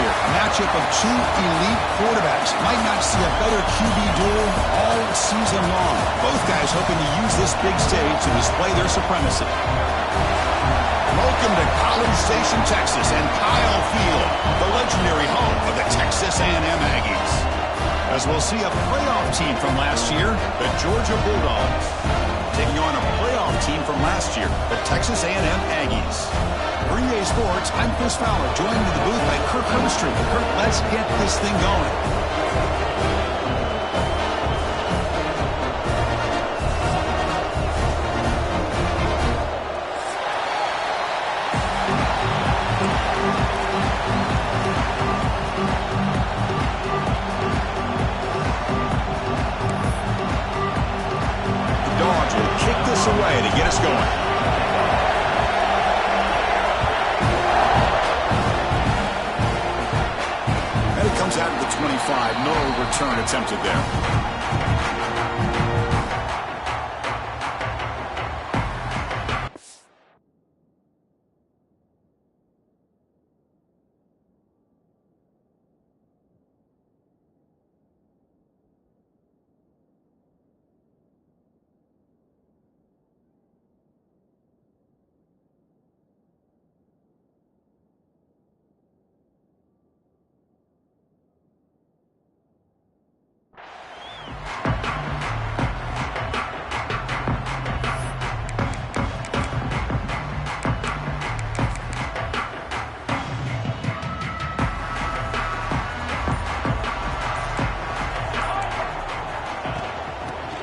A matchup of two elite quarterbacks. Might not see a better QB duel all season long. Both guys hoping to use this big stage to display their supremacy. Welcome to College Station, Texas, and Kyle Field, the legendary home of the Texas A&M Aggies. As we'll see a playoff team from last year, the Georgia Bulldogs, taking on a playoff team from last year, the Texas A&M Aggies. For EA Sports, I'm Chris Fowler, joined in the booth by Kirk Herbstreit. Kirk, let's get this thing going. Away to get us going. And it comes out of the 25. No return attempted there.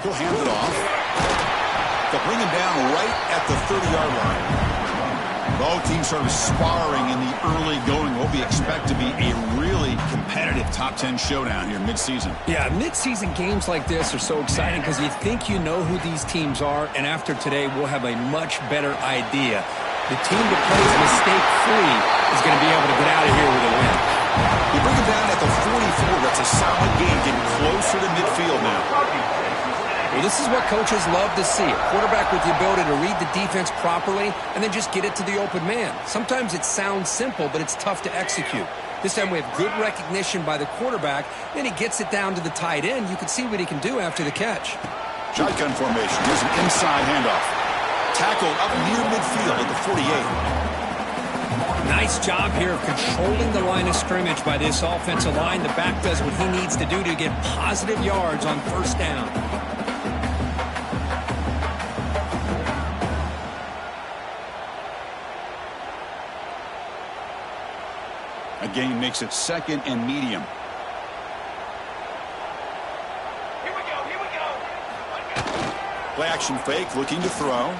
He'll hand it off. They'll bring him down right at the 30-yard line. Both teams sort of sparring in the early going. What we expect to be a really competitive top 10 showdown here mid-season. Yeah, mid-season games like this are so exciting because you think you know who these teams are, and after today we'll have a much better idea. The team that plays mistake-free is going to be able to get out of here with a win. You bring him down at the 44. That's a solid game, getting closer to midfield now. Well, this is what coaches love to see. A quarterback with the ability to read the defense properly and then just get it to the open man. Sometimes it sounds simple, but it's tough to execute. This time we have good recognition by the quarterback. Then he gets it down to the tight end. You can see what he can do after the catch. Shotgun formation. Here's an inside handoff. Tackled up near midfield at the 48. Nice job here of controlling the line of scrimmage by this offensive line. The back does what he needs to do to get positive yards on first down. A gain makes it second and medium. Here we go. Play action fake, looking to throw.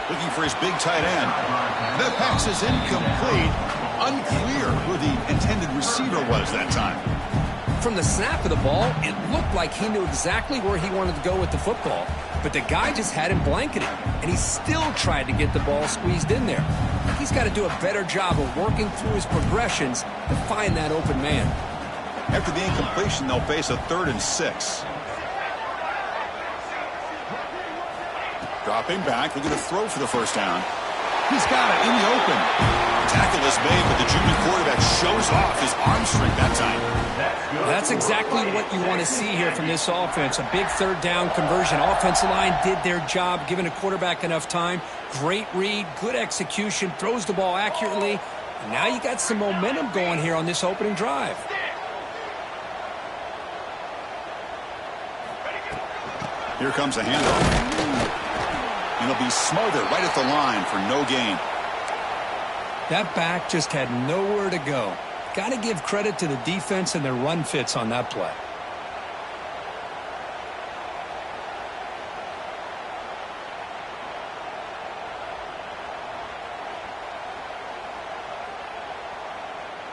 Looking for his big tight end. The pass is incomplete. Unclear who the intended receiver was that time. From the snap of the ball, it looked like he knew exactly where he wanted to go with the football. But the guy just had him blanketed, and he still tried to get the ball squeezed in there. He's got to do a better job of working through his progressions to find that open man. After the incompletion, they'll face a 3rd and 6. Dropping back, looking to throw for the first down. He's got it in the open. Tackle is made, but the junior quarterback shows off his arm strength that time. That's exactly what you want to see here from this offense. A big 3rd down conversion. Offensive line did their job, giving a quarterback enough time. Great read, good execution, throws the ball accurately. And now you got some momentum going here on this opening drive. Here comes a handoff. And he'll be smothered right at the line for no gain. That back just had nowhere to go. Got to give credit to the defense and their run fits on that play.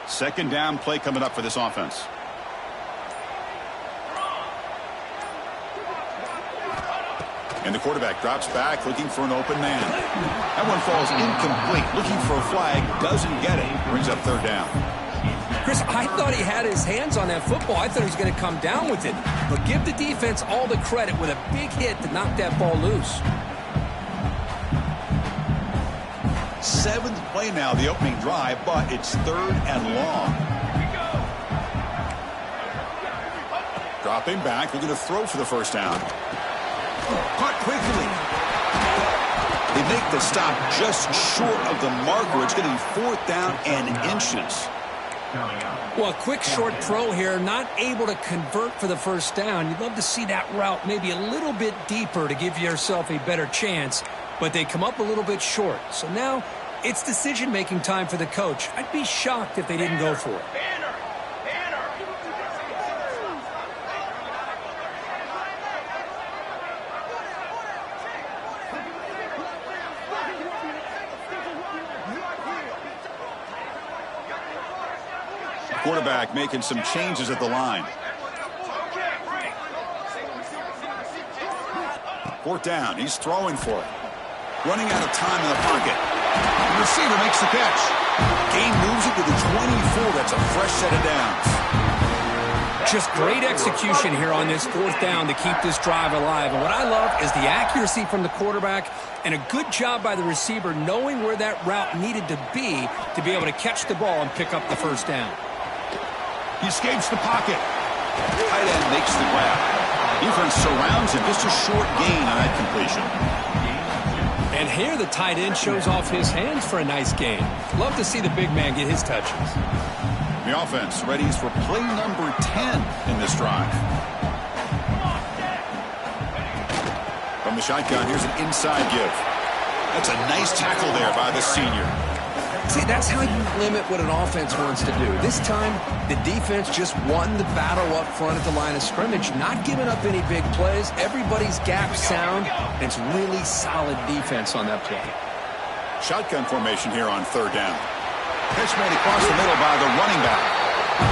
Second down play coming up for this offense. And the quarterback drops back, looking for an open man. That one falls incomplete. Looking for a flag, doesn't get it. Brings up 3rd down. Chris, I thought he had his hands on that football. I thought he was going to come down with it. But give the defense all the credit with a big hit to knock that ball loose. 7th play now, the opening drive, but it's 3rd and long. Dropping back, looking to throw for the first down. Caught quickly. They make the stop just short of the marker. It's going to be 4th down and inches. Well, a quick short throw here, not able to convert for the first down. You'd love to see that route maybe a little bit deeper to give yourself a better chance, but they come up a little bit short. So now it's decision-making time for the coach. I'd be shocked if they didn't go for it. Quarterback making some changes at the line. 4th down. He's throwing for it. Running out of time in the pocket. The receiver makes the catch. Gain moves it to the 24. That's a fresh set of downs. Just great execution here on this 4th down to keep this drive alive. And what I love is the accuracy from the quarterback and a good job by the receiver knowing where that route needed to be able to catch the ball and pick up the first down. He escapes the pocket. Tight end makes the grab. Defense surrounds him. Just a short gain on that completion. And here the tight end shows off his hands for a nice gain. Love to see the big man get his touches. The offense readies for play number 10 in this drive. From the shotgun, here's an inside give. That's a nice tackle there by the senior. See, that's how you limit what an offense wants to do. This time, the defense just won the battle up front at the line of scrimmage, not giving up any big plays. Everybody's gap sound, and it's really solid defense on that play. Shotgun formation here on 3rd down. Pitch made across the middle by the running back.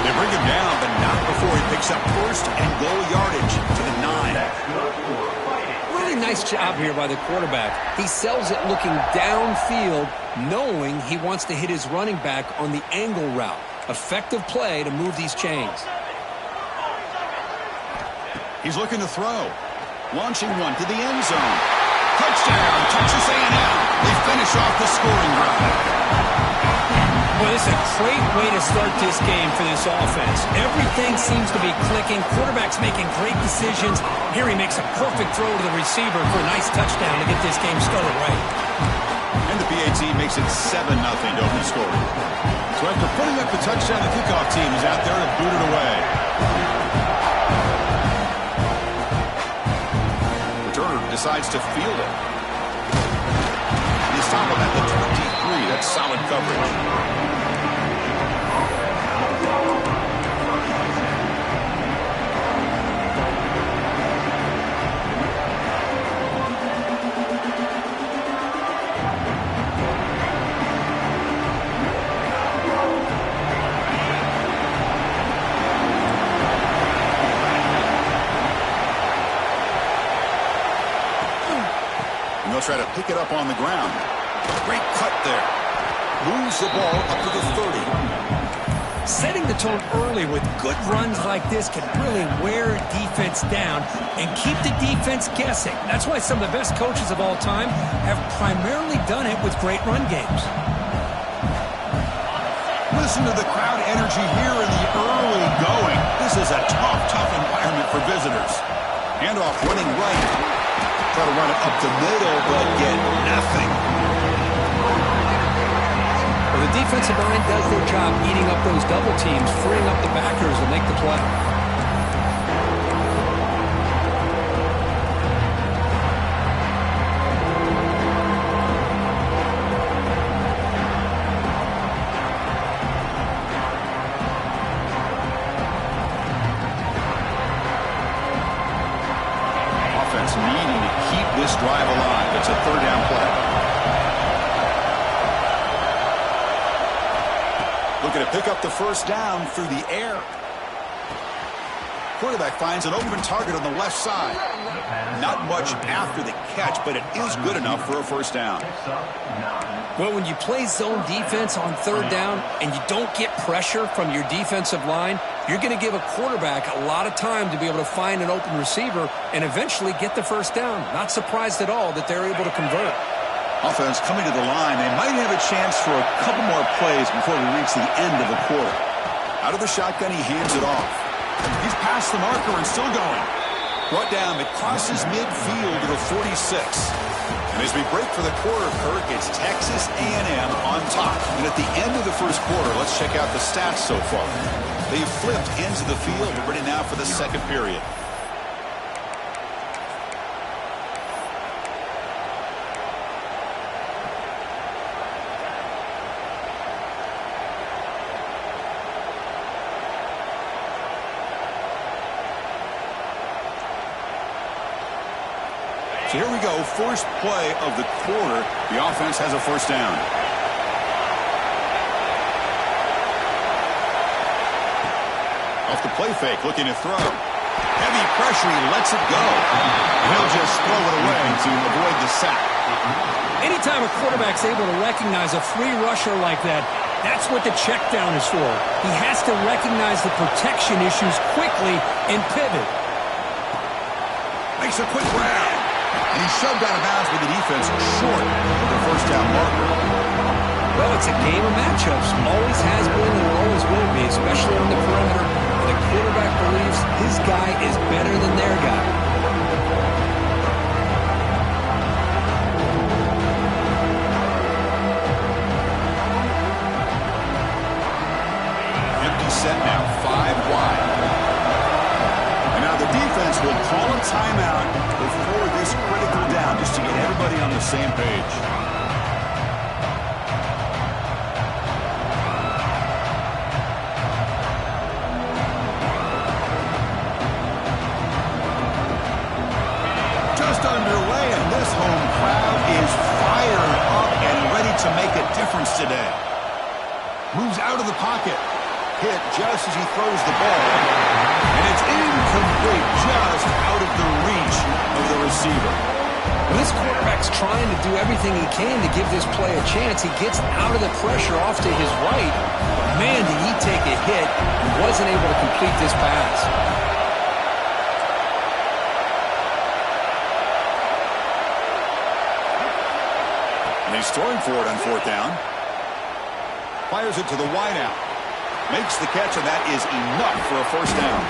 They bring him down, but not before he picks up 1st and goal yardage to the 9. Really nice job here by the quarterback. He sells it looking downfield, knowing he wants to hit his running back on the angle route. Effective play to move these chains. He's looking to throw. Launching one to the end zone. Touchdown, Texas A&M. They finish off the scoring drive. Well, this is a great way to start this game for this offense. Everything seems to be clicking. Quarterback's making great decisions. Here he makes a perfect throw to the receiver for a nice touchdown to get this game started right. And the PAT makes it 7-0 to open scoring. So after putting up the touchdown, the kickoff team is out there to boot it away. Returner decides to field it. He's stop him at the 23. That's solid coverage. Try to pick it up on the ground. Great cut there. Moves the ball up to the 30. Setting the tone early with good runs like this can really wear a defense down and keep the defense guessing. That's why some of the best coaches of all time have primarily done it with great run games. Listen to the crowd energy here in the early going. This is a tough environment for visitors. Handoff running right. Try to run it up the middle, but get nothing. Well, the defensive line does their job eating up those double teams, freeing up the backers to make the play. Needing to keep this drive alive. It's a 3rd down play. Looking to pick up the first down through the air. Quarterback finds an open target on the left side. Not much after the catch, but it is good enough for a first down. Well, when you play zone defense on 3rd down and you don't get pressure from your defensive line, you're going to give a quarterback a lot of time to be able to find an open receiver and eventually get the first down. Not surprised at all that they're able to convert. Offense coming to the line. They might have a chance for a couple more plays before we reach the end of the quarter. Out of the shotgun, he hands it off. He's past the marker and still going. Brought down, it crosses midfield to the 46. And as we break for the quarter, Kirk, it's Texas A&M on top. And at the end of the first quarter, let's check out the stats so far. They've flipped ends of the field. We're ready now for the second period. So here we go, first play of the quarter. The offense has a first down. Off the play fake, looking to throw. Heavy pressure, he lets it go. And he'll just throw it away to avoid the sack. Anytime a quarterback's able to recognize a free rusher like that, that's what the check down is for. He has to recognize the protection issues quickly and pivot. Makes a quick grab. And he's shoved out of bounds with the defense short of the first down marker. Well, it's a game of matchups. Always has been and always will be, especially on the perimeter. The quarterback believes his guy is better than their guy. Empty set now, 5 wide. And now the defense will call a timeout before this critical down, just to get everybody on the same page. Just underway, and this home crowd is fired up and ready to make a difference today. Moves out of the pocket. Hit just as he throws the ball. And it's incomplete, just out of the reach of the receiver. Well, this quarterback's trying to do everything he can to give this play a chance. He gets out of the pressure off to his right. But man, did he take a hit and wasn't able to complete this pass. And he's throwing for it on fourth down. Fires it to the wideout. Makes the catch, and that is enough for a first down.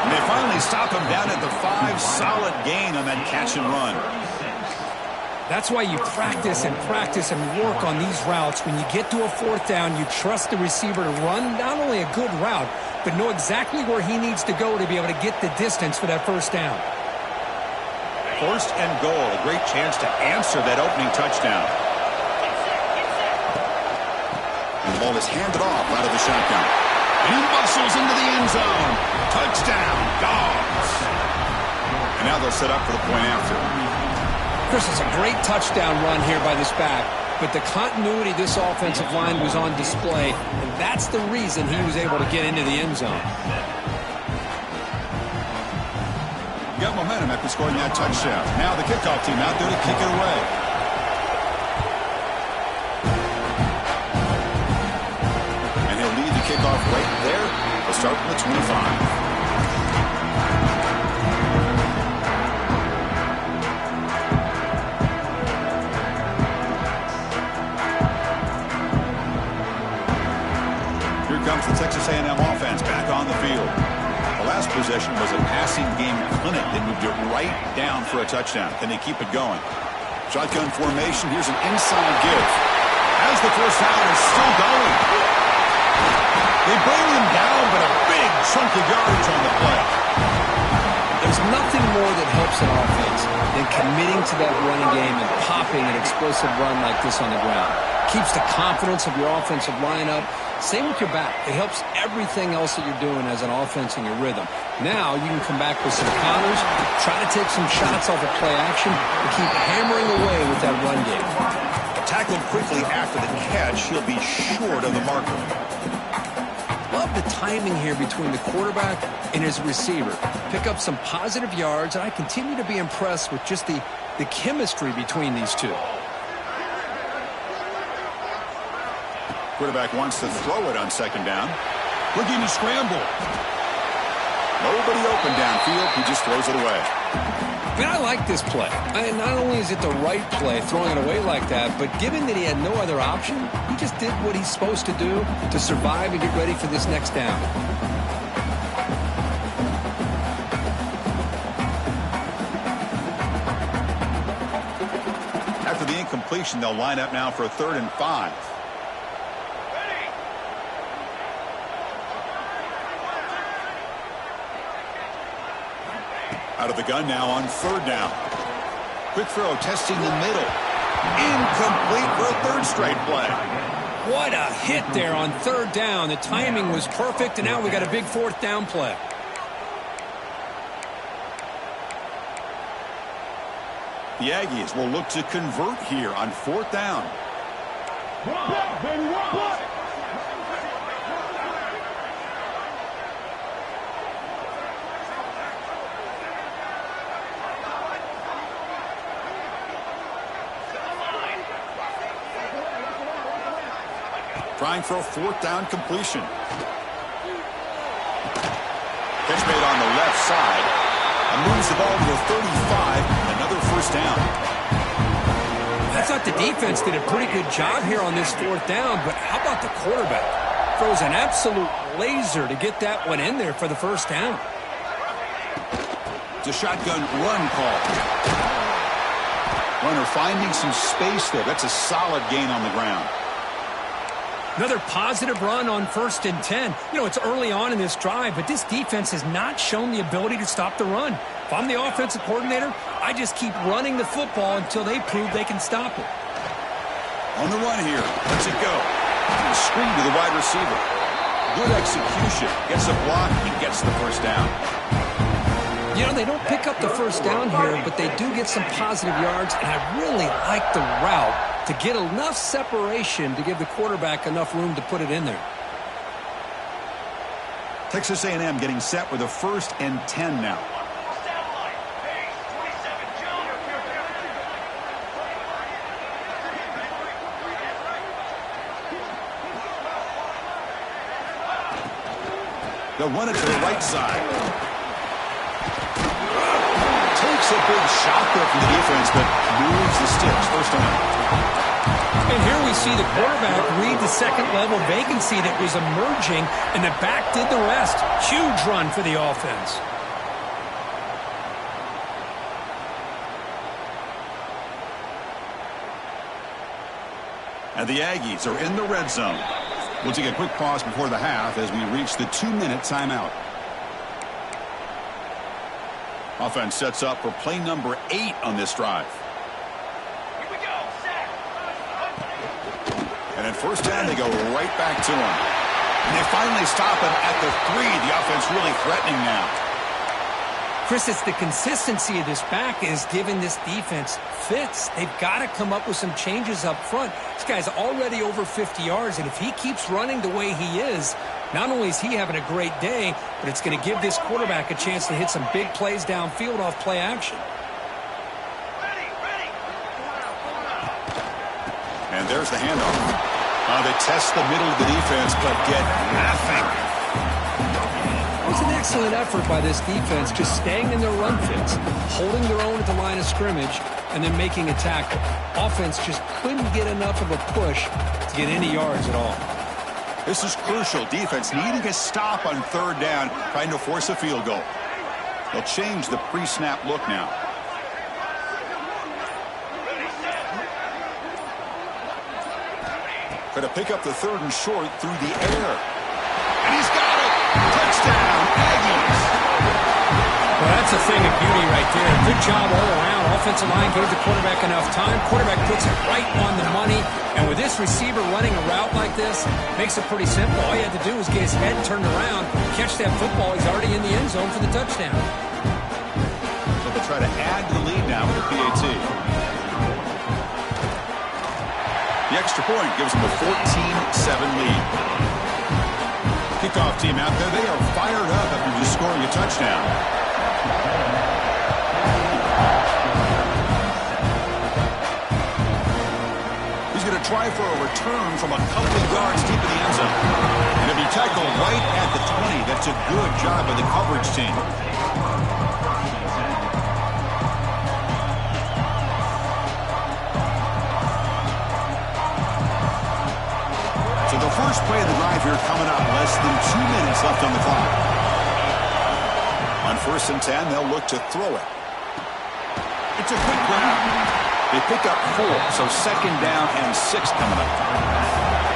And they finally stop him down at the 5. Solid gain on that catch and run. That's why you practice and work on these routes. When you get to a fourth down, you trust the receiver to run not only a good route, but know exactly where he needs to go to be able to get the distance for that first down. First and goal, a great chance to answer that opening touchdown. And the ball is handed off out of the shotgun. And he muscles into the end zone. Touchdown, Dogs. And now they'll set up for the point after. Chris, it's a great touchdown run here by this back, but the continuity of this offensive line was on display, and that's the reason he was able to get into the end zone. Got momentum after scoring that touchdown. Now the kickoff team out there to kick it away. And he'll lead the kickoff right there. We'll start from the 25. Comes the Texas A&M offense back on the field. The last possession was a passing game clinic. They moved it right down for a touchdown. Can they keep it going? Shotgun formation. Here's an inside give. As the first down is still going. They bring him down, but a big chunk of yardage on the play. There's nothing more that helps an offense than committing to that running game and popping an explosive run like this on the ground. Keeps the confidence of your offensive lineup. Same with your back. It helps everything else that you're doing as an offense in your rhythm. Now you can come back with some counters, try to take some shots off of play action, and keep hammering away with that run game. Tackled quickly after the catch. He'll be short of the marker. Love the timing here between the quarterback and his receiver. Pick up some positive yards, and I continue to be impressed with just the chemistry between these two. Quarterback wants to throw it on second down. Looking to scramble. Nobody open downfield. He just throws it away. Man, I like this play. Not only is it the right play, throwing it away like that, but given that he had no other option, he just did what he's supposed to do to survive and get ready for this next down. completion, they'll line up now for a 3rd and 5. Out of the gun now on 3rd down. Quick throw testing the middle. Incomplete for a 3rd straight play. What a hit there on 3rd down. The timing was perfect, and now we got a big 4th down play. The Aggies will look to convert here on 4th down. One play, baby, one play. Trying for a 4th down completion. Catch made on the left side. And moves the ball to the 35. Another 1st down. I thought the defense did a pretty good job here on this 4th down, but how about the quarterback? Throws an absolute laser to get that one in there for the 1st down. It's a shotgun run call. Runner finding some space there. That's a solid gain on the ground. Another positive run on 1st and 10. You know, it's early on in this drive, but this defense has not shown the ability to stop the run. If I'm the offensive coordinator, I just keep running the football until they prove they can stop it. On the run here. Lets it go. Screen to the wide receiver. Good execution. Gets a block and gets the 1st down. You know, they don't pick up the 1st down here, but they do get some positive yards, and I really like the route to get enough separation to give the quarterback enough room to put it in there. Texas A&M getting set with a 1st and 10 now. They'll run it to the right side. Takes a big shot there from the defense, but moves the sticks. 1st down. And here we see the quarterback read the 2nd level vacancy that was emerging, and the back did the rest. Huge run for the offense. And the Aggies are in the red zone. We'll take a quick pause before the half as we reach the 2-minute timeout. Offense sets up for play number 8 on this drive. And at 1st down, they go right back to him. And they finally stop him at the 3. The offense really threatening now. Chris, it's the consistency of this back is giving this defense fits. They've got to come up with some changes up front. This guy's already over 50 yards, and if he keeps running the way he is, not only is he having a great day, but it's going to give this quarterback a chance to hit some big plays downfield off play action. And there's the handoff. They test the middle of the defense, but get nothing. It was an excellent effort by this defense, just staying in their run fits, holding their own at the line of scrimmage, and then making a tackle. Offense just couldn't get enough of a push to get any yards at all. This is crucial. Defense needing a stop on 3rd down, trying to force a field goal. They'll change the pre-snap look now. Going to pick up the 3rd and short through the air. And he's got it! Touchdown, Aggies! Well, that's a thing of beauty right there. Good job all around. Offensive line gave the quarterback enough time. Quarterback puts it right on the money. And with this receiver running a route like this, makes it pretty simple. All you had to do was get his head turned around, catch that football. He's already in the end zone for the touchdown. So they'll try to add to the lead now with the PAT. The extra point gives them a 14-7 lead. Kickoff team out there. They are fired up after just scoring a touchdown. He's going to try for a return from a couple of yards deep in the end zone. And he'll be tackled right at the 20. That's a good job by the coverage team. So the first play of the drive here coming up. Less than 2 minutes left on the clock. On 1st and 10, they'll look to throw it. It's a quick grab. They pick up 4, so 2nd down and 6 coming up.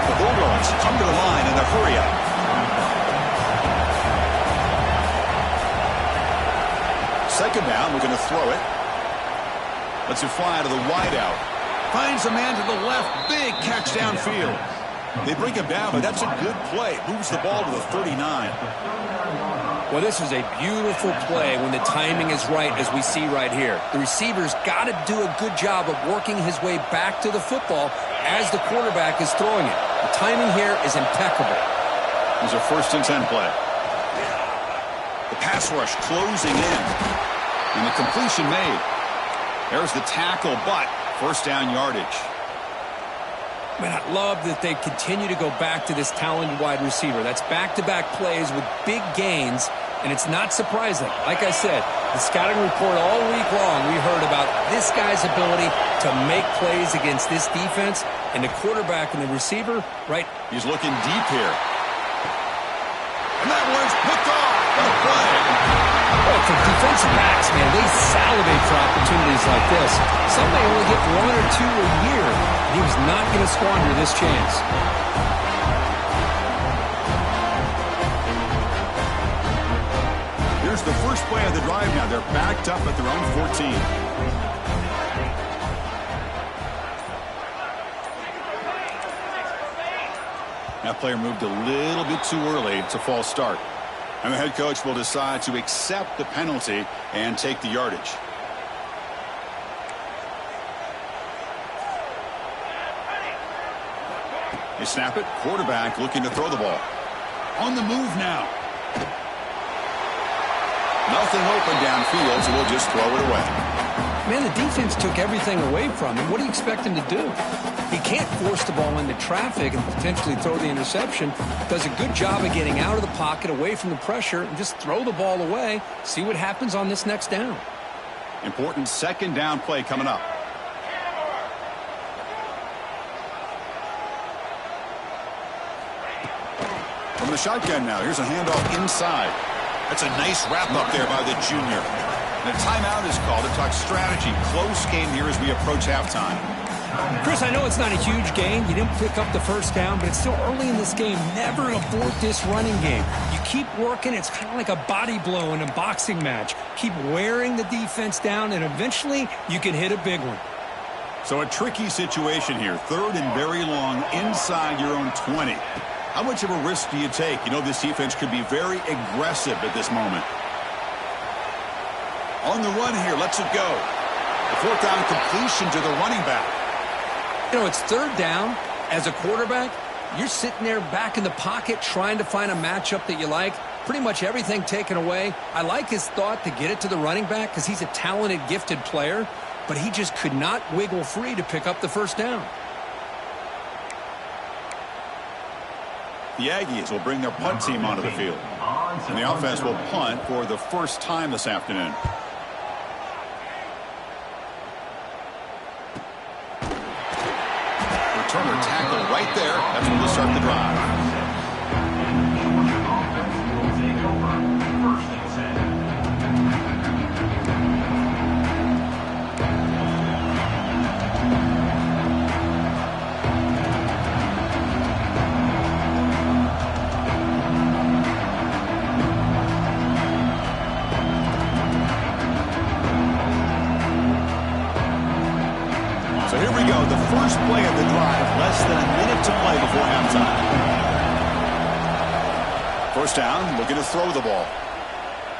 The Bulldogs come to the line in a hurry up. Second down, we're going to throw it. Lets it fly to the wideout. Finds a man to the left. Big catch downfield. They bring him down, but that's a good play. Moves the ball to the 39. Well, this is a beautiful play when the timing is right, as we see right here. The receiver's got to do a good job of working his way back to the football as the quarterback is throwing it. The timing here is impeccable. There's a 1st and 10 play. The pass rush closing in. And the completion made. There's the tackle, but 1st down yardage. Man, I love that they continue to go back to this talented wide receiver. That's back-to-back plays with big gains, and it's not surprising. Like I said, the scouting report all week long, we heard about this guy's ability to make plays against this defense, and the quarterback and the receiver, right? He's looking deep here. And that one's picked off. What a play. Well, for defensive backs, man, they salivate for opportunities like this. Some may only get 1 or 2 a year. He was not going to squander this chance. Here's the first play of the drive now. They're backed up at their own 14. That player moved a little bit too early. It's a false start. And the head coach will decide to accept the penalty and take the yardage. They snap it. Quarterback looking to throw the ball. On the move now. Nothing open downfield, so we'll just throw it away. Man, the defense took everything away from him. What do you expect him to do? He can't force the ball into traffic and potentially throw the interception. Does a good job of getting out of the pocket, away from the pressure, and just throw the ball away. See what happens on this next down. Important 2nd down play coming up. From the shotgun now, here's a handoff inside. That's a nice wrap up there by the junior. And a timeout is called to talk strategy. Close game here as we approach halftime. Chris, I know it's not a huge gain. You didn't pick up the 1st down, but it's still early in this game. Never abort this running game. You keep working. It's kind of like a body blow in a boxing match. Keep wearing the defense down, and eventually you can hit a big one. So a tricky situation here. 3rd and very long inside your own 20. How much of a risk do you take? You know this defense could be very aggressive at this moment. On the run here, lets it go. The 4th down completion to the running back. You know, it's 3rd down. As a quarterback, you're sitting there back in the pocket trying to find a matchup that you like. Pretty much everything taken away. I like his thought to get it to the running back because he's a talented, gifted player, but he just could not wiggle free to pick up the 1st down. The Aggies will bring their punt team onto the field. And the offense will punt for the first time this afternoon. Returner tackle right there. That's where they'll start the drive. So here we go, the first play of the drive, less than a minute to play before halftime. First down, looking to throw the ball.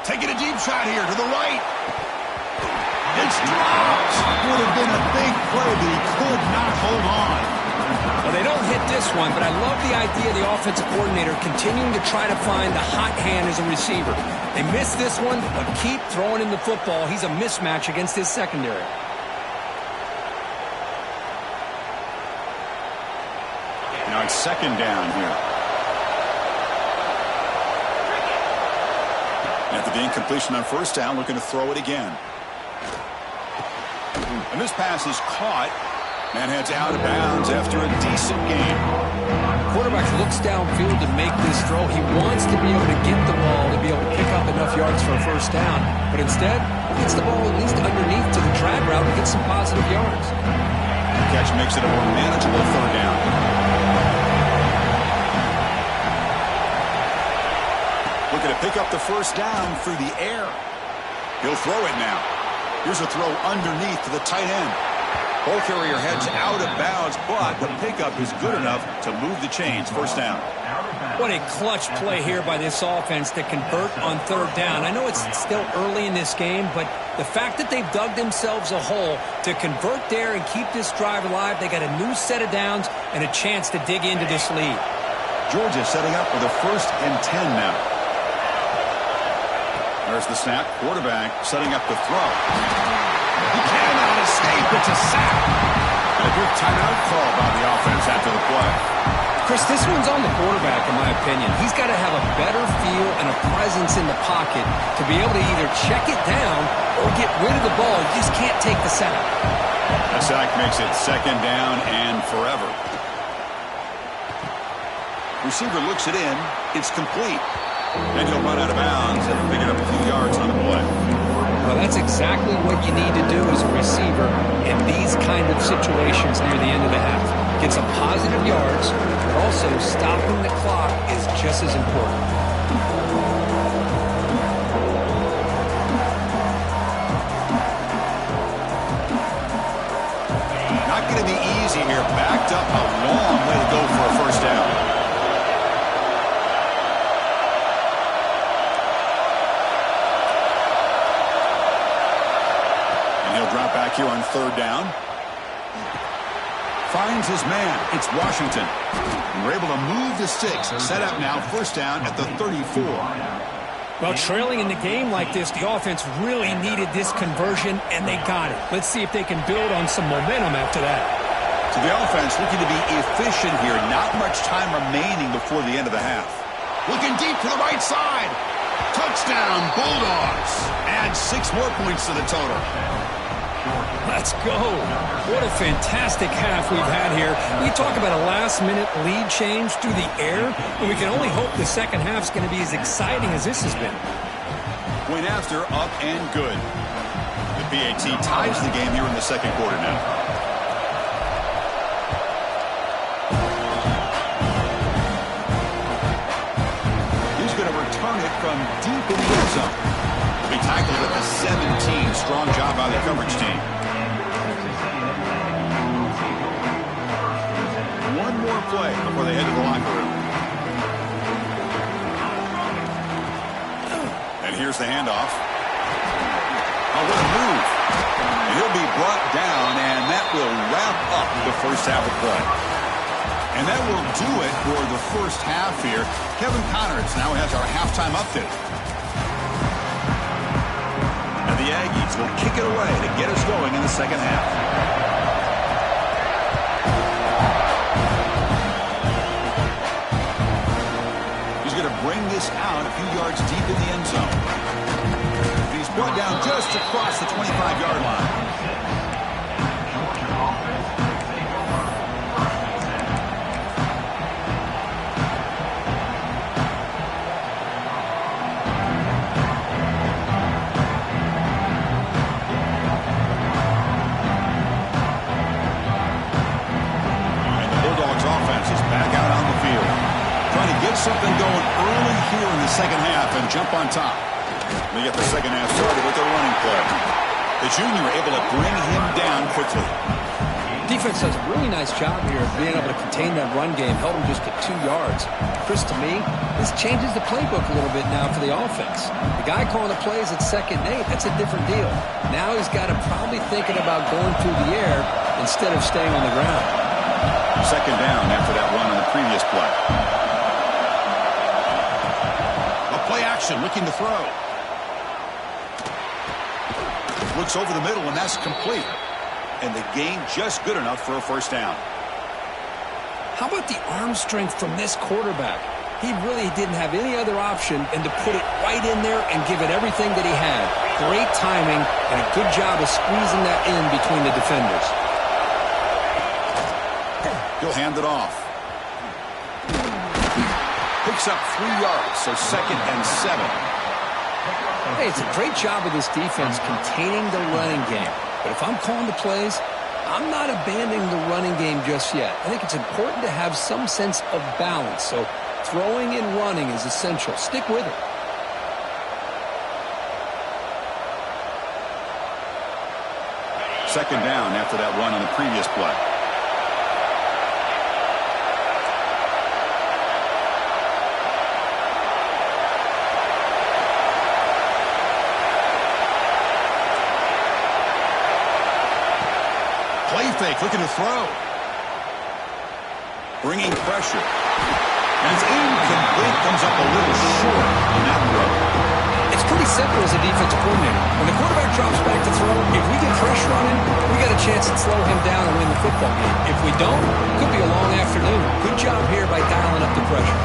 Taking a deep shot here to the right. It's dropped. Would have been a big play, but he could not hold on. Well, they don't hit this one, but I love the idea of the offensive coordinator continuing to try to find the hot hand as a receiver. They missed this one, but keep throwing him the football. He's a mismatch against his secondary. Now it's 2nd down here. After the incompletion on 1st down, looking to throw it again. And this pass is caught. Man heads out of bounds after a decent game. Quarterback looks downfield to make this throw. He wants to be able to get the ball to be able to pick up enough enough yards for a first down, but instead gets the ball at least underneath to the drag route and gets some positive yards. The catch makes it a more manageable third down. Looking to pick up the first down through the air. He'll throw it now. Here's a throw underneath to the tight end. Ball carrier heads out of bounds, but the pickup is good enough to move the chains. First down. What a clutch play here by this offense to convert on third down. I know it's still early in this game, but the fact that they've dug themselves a hole to convert there and keep this drive alive, they got a new set of downs and a chance to dig into this lead. Georgia setting up with a 1st and 10 now. There's the snap. Quarterback setting up the throw. He cannot escape. It's a sack. And a good timeout call by the offense after the play. Chris, this one's on the quarterback, in my opinion. He's got to have a better feel and a presence in the pocket to be able to either check it down or get rid of the ball. You just can't take the sack. A sack makes it 2nd down and forever. Receiver looks it in. It's complete. And he'll run out of bounds and pick it up a few yards on the play. Well, that's exactly what you need to do as a receiver in these kind of situations near the end of the half. Get some positive yards, but also stopping the clock is just as important. Not going to be easy here. Backed up a long way to go for a first down. Drop back here on 3rd down. Finds his man. It's Washington. And we're able to move the 6. Set up now. First down at the 34. Well, trailing in the game like this, the offense really needed this conversion, and they got it. Let's see if they can build on some momentum after that. So the offense looking to be efficient here. Not much time remaining before the end of the half. Looking deep to the right side. Touchdown, Bulldogs. Add 6 more points to the total. Let's go. What a fantastic half we've had here. We talk about a last-minute lead change through the air, and we can only hope the second half is going to be as exciting as this has been. Point after, up and good. The PAT ties the game here in the 2nd quarter now. He's going to return it from deep in the end zone. Be tackled at the 17. Strong job by the coverage team. One more play before they head to the locker room. And here's the handoff. Oh, what a move. And he'll be brought down, and that will wrap up the first half of play. And that will do it for the first half here. Kevin Connors now has our halftime update. The Aggies will kick it away to get us going in the second half. He's going to bring this out a few yards deep in the end zone. He's brought down just across the 25-yard line. Something going early here in the second half and jump on top. They get the second half started with their running play. The junior able to bring him down quickly. Defense does a really nice job here of being able to contain that run game, held him just to 2 yards. Chris, to me, this changes the playbook a little bit now for the offense. The guy calling the plays at 2nd and 8, that's a different deal. Now he's got to probably thinking about going through the air instead of staying on the ground. 2nd down after that run on the previous play. Play action, looking to throw. Looks over the middle, and that's complete. And the gain just good enough for a first down. How about the arm strength from this quarterback? He really didn't have any other option than to put it right in there and give it everything that he had. Great timing and a good job of squeezing that in between the defenders. He'll hand it off. Picks up 3 yards, so 2nd and 7. Hey, it's a great job of this defense containing the running game. But if I'm calling the plays, I'm not abandoning the running game just yet. I think it's important to have some sense of balance. So throwing and running is essential. Stick with it. Second down after that run on the previous play. Play fake, looking to throw. Bringing pressure. And it's incomplete, comes up a little short on that throw. It's pretty simple as a defensive coordinator. When the quarterback drops back to throw, if we get pressure on him, we got a chance to slow him down and win the football game. If we don't, it could be a long afternoon. Good job here by dialing up the pressure.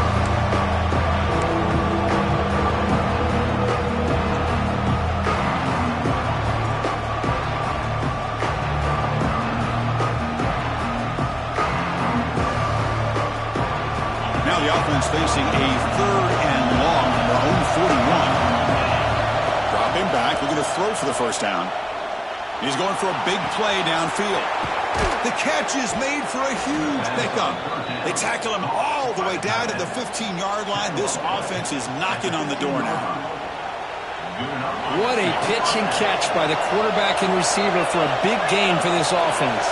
Now the offense facing a third and long from their own 41. Dropping back, looking to throw for the first down. He's going for a big play downfield. The catch is made for a huge pickup. They tackle him all the way down to the 15-yard line. This offense is knocking on the door now. What a pitch and catch by the quarterback and receiver for a big gain for this offense.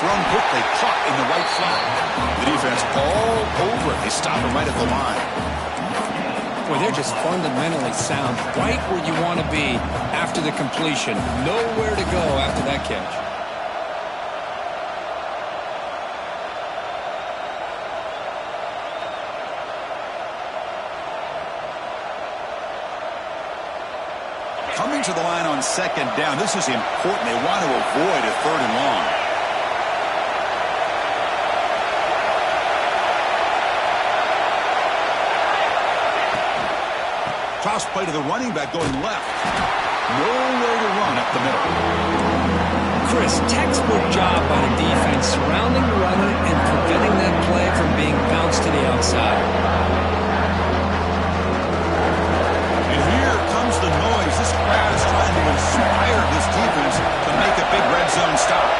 Thrown quickly, caught in the right flat. The defense all over it. They stop him right at the line. Boy, they're just fundamentally sound, right where you want to be after the completion. Nowhere to go after that catch. Coming to the line on second down. This is important. They want to avoid a third and long. Toss play to the running back going left. Nowhere to run up the middle. Chris, textbook job by the defense surrounding the runner and preventing that play from being bounced to the outside. And here comes the noise. This crowd is trying to inspire this defense to make a big red zone stop.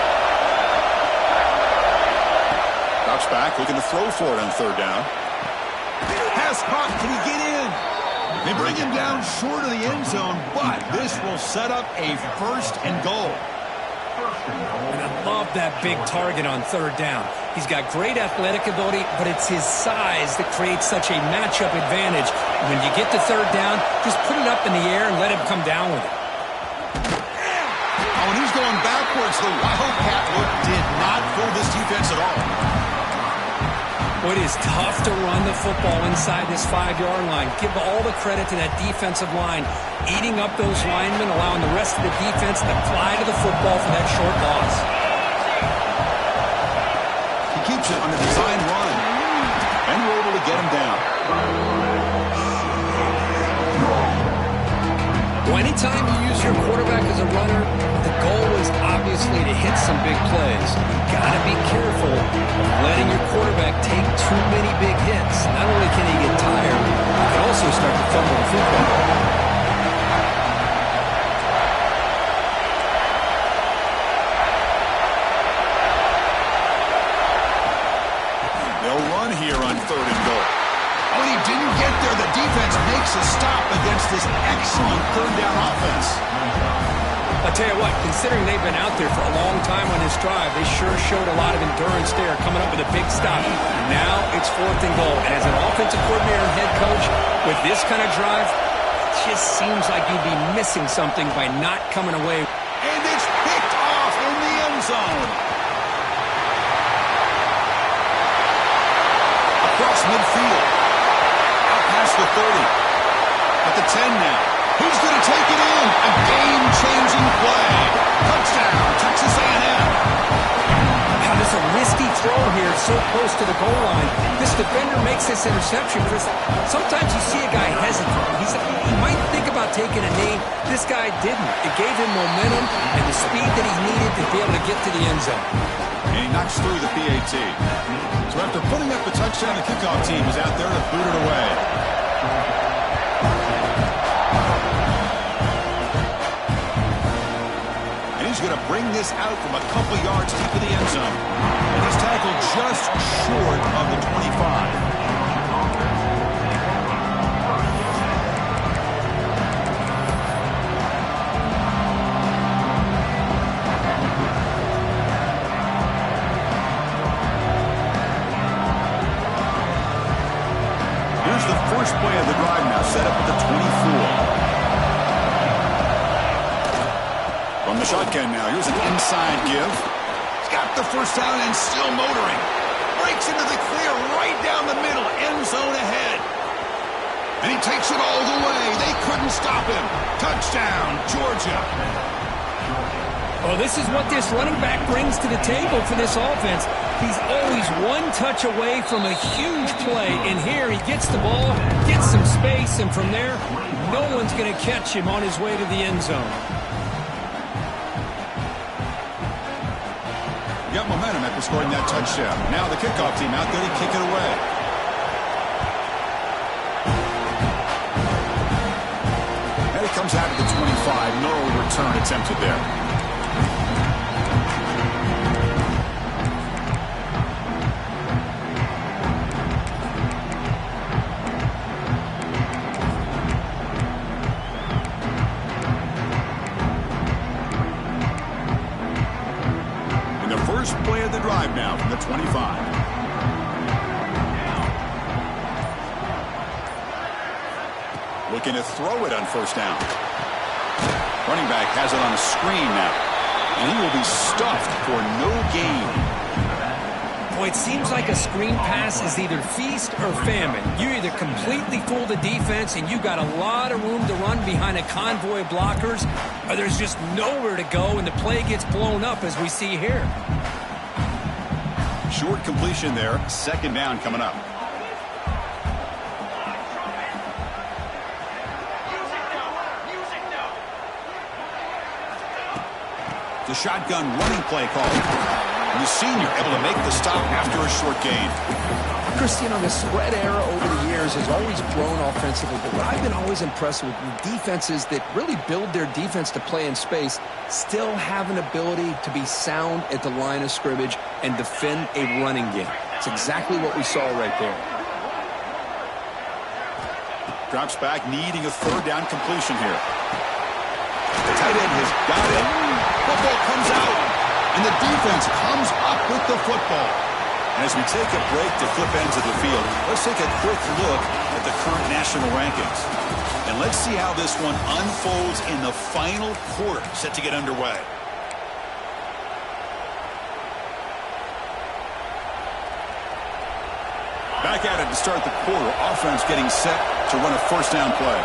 Drops back, looking to throw for it on third down. Pass caught. Can he get in? They bring him down short of the end zone, but this will set up a first and goal. And I love that big target on third down. He's got great athletic ability, but it's his size that creates such a matchup advantage. When you get to third down, just put it up in the air and let him come down with it. Oh, and he's going backwards. The Wildcat look did not fool this defense at all. Well, it is tough to run the football inside this 5-yard line. Give all the credit to that defensive line, eating up those linemen, allowing the rest of the defense to fly to the football for that short loss. He keeps it on a design run, and we're able to get him down. Well, anytime you use your quarterback as a runner, the goal is obviously to hit some big plays. You got to be careful of letting your quarterback take too many big hits. Not only can he get tired, he can also start to fumble the football. They'll run here on third and goal. Oh, he didn't get there. The defense makes a stop against this excellent third down offense. I'll tell you what, considering they've been out there for a long time on this drive, they sure showed a lot of endurance there, coming up with a big stop. Now it's fourth and goal. And as an offensive coordinator and head coach, with this kind of drive, it just seems like you'd be missing something by not coming away. And it's picked off in the end zone. Across midfield. Out past the 30. At the 10 now. He's going to take it in. A game-changing play. Touchdown, Texas A&M. How does a risky throw here so close to the goal line. This defender makes this interception, Chris. Sometimes you see a guy hesitate. He might think about taking a knee. This guy didn't. It gave him momentum and the speed that he needed to be able to get to the end zone. And he knocks through the PAT. So after putting up the touchdown, the kickoff team is out there to boot it away. And he's going to bring this out from a couple yards deep in the end zone. And he's tackled just short of the 25. First play of the drive now, set up at the 24. From the shotgun now, here's an inside give. He's got the first down and still motoring. Breaks into the clear right down the middle, end zone ahead. And he takes it all the way. They couldn't stop him. Touchdown, Georgia. Well, this is what this running back brings to the table for this offense. He's always one touch away from a huge play, and here he gets the ball, gets some space, and from there, no one's going to catch him on his way to the end zone. Got momentum after scoring that touchdown. Now the kickoff team out there to kick it away. And it comes out to the 25. No return attempted there. First play of the drive now from the 25. Looking to throw it on first down. Running back has it on a screen now. And he will be stuffed for no gain. Boy, it seems like a screen pass is either feast or famine. You either completely fool the defense and you got a lot of room to run behind a convoy of blockers, or there's just nowhere to go and the play gets blown up as we see here. Short completion there. Second down coming up. The shotgun running play call. And the senior able to make the stop after a short gain. Chris, the spread era over the years has always grown offensively, but what I've been always impressed with defenses that really build their defense to play in space still have an ability to be sound at the line of scrimmage and defend a running game. It's exactly what we saw right there. Drops back, needing a third down completion here. The tight end has got it. Football comes out, and the defense comes up with the football. And as we take a break to flip ends of the field, let's take a quick look at the current national rankings. And let's see how this one unfolds in the final quarter set to get underway. Back at it to start the quarter. Offense getting set to run a first down play.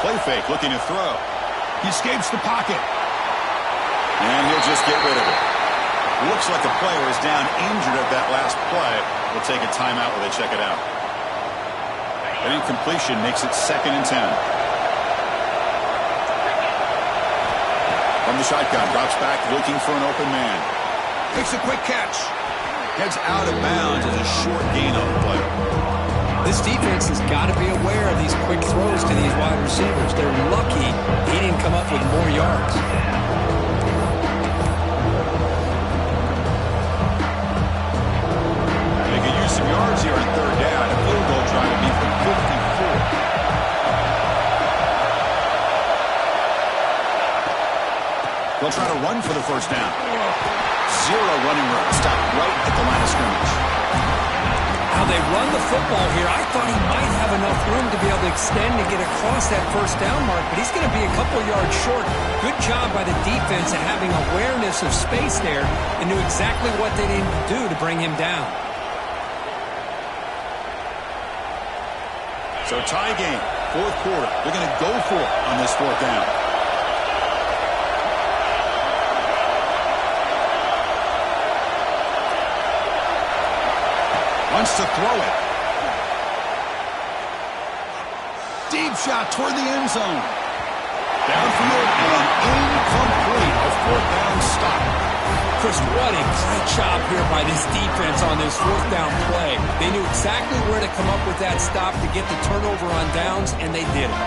Play fake, looking to throw. He escapes the pocket. And he'll just get rid of it. Looks like a player is down injured at that last play. We'll take a timeout while they check it out. An incompletion makes it 2nd and 10. From the shotgun, drops back, looking for an open man. Makes a quick catch. Heads out of bounds as a short gain on the play. This defense has got to be aware of these quick throws to these wide receivers. They're lucky he didn't come up with more yards. They could use some yards here on third down. A field goal trying to be from 54. They'll try to run for the first down. Zero running room. Stop right at the line of scrimmage. How they run the football here, I thought he might have enough room to be able to extend and get across that first down mark, but he's going to be a couple yards short. Good job by the defense at having awareness of space there and knew exactly what they needed to do to bring him down. So tie game, fourth quarter. They're going to go for it on this fourth down. Wants to throw it. Deep shot toward the end zone. Downfield and incomplete. A fourth down stop. Chris, what a great job here by this defense on this fourth down play. They knew exactly where to come up with that stop to get the turnover on downs, and they did it.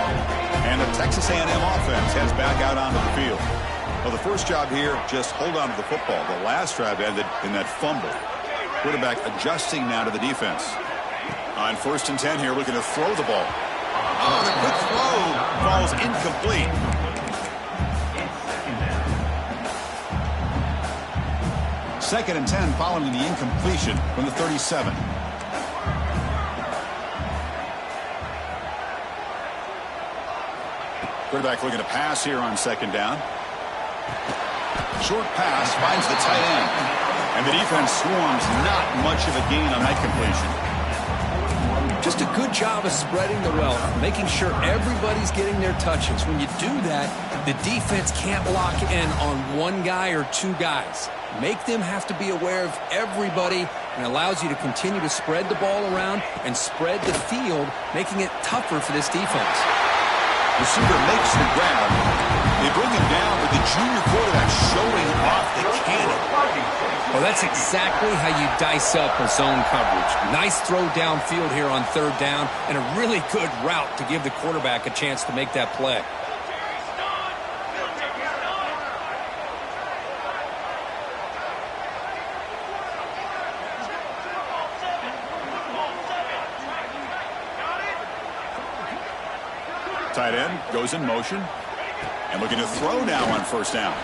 And the Texas A&M offense heads back out onto the field. Well, the first job here, just hold on to the football. The last drive ended in that fumble. Quarterback adjusting now to the defense. On 1st and 10 here, looking to throw the ball. Oh, the quick throw falls incomplete. Second and 10 following the incompletion from the 37. Quarterback looking to pass here on 2nd down. Short pass finds the tight end. And the defense swarms, not much of a gain on that completion. Just a good job of spreading the wealth, making sure everybody's getting their touches. When you do that, the defense can't lock in on one guy or two guys. Make them have to be aware of everybody, and allows you to continue to spread the ball around and spread the field, making it tougher for this defense. Receiver makes the grab. They bring him down, but the junior quarterback showing off the cannon. Well, that's exactly how you dice up a zone coverage. Nice throw downfield here on 3rd down, and a really good route to give the quarterback a chance to make that play. Tight end goes in motion. And looking to throw now on 1st down.